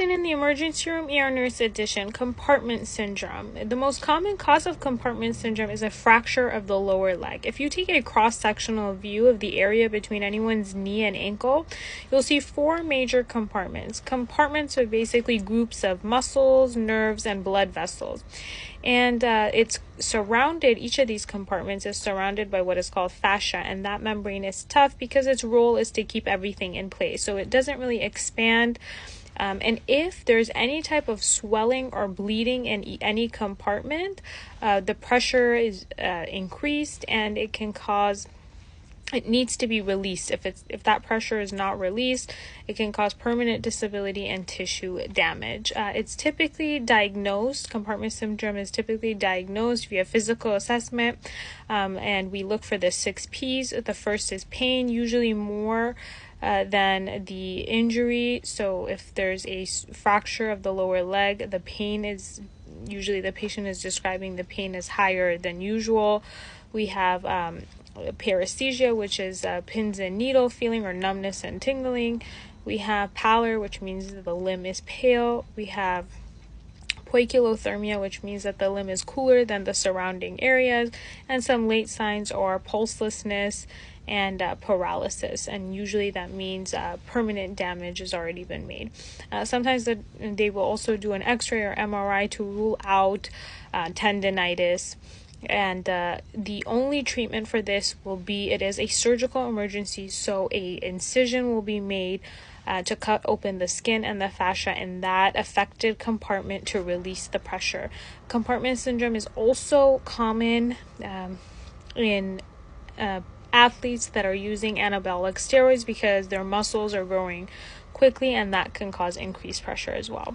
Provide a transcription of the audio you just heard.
And in the emergency room ER nurse edition, compartment syndrome. The most common cause of compartment syndrome is a fracture of the lower leg. If you take a cross-sectional view of the area between anyone's knee and ankle, you'll see four major compartments. Compartments are basically groups of muscles, nerves, and blood vessels. And each of these compartments is surrounded by what is called fascia, and that membrane is tough because its role is to keep everything in place. So it doesn't really expand. And if there's any type of swelling or bleeding in any compartment, the pressure is increased, and it needs to be released. If that pressure is not released, it can cause permanent disability and tissue damage. It's typically diagnosed. Compartment syndrome is typically diagnosed via physical assessment, and we look for the 6 P's. The first is pain, usually more than the injury. So if there's a fracture of the lower leg, the patient is describing the pain is higher than usual. We have paresthesia, which is pins and needle feeling or numbness and tingling. We have pallor, which means that the limb is pale. We have poikilothermia, which means that the limb is cooler than the surrounding areas, and some late signs are pulselessness and paralysis, and usually that means permanent damage has already been made. Sometimes they will also do an x-ray or MRI to rule out tendinitis, and the only treatment for this it is a surgical emergency, so a incision will be made to cut open the skin and the fascia in that affected compartment to release the pressure. Compartment syndrome is also common in athletes that are using anabolic steroids because their muscles are growing quickly, and that can cause increased pressure as well.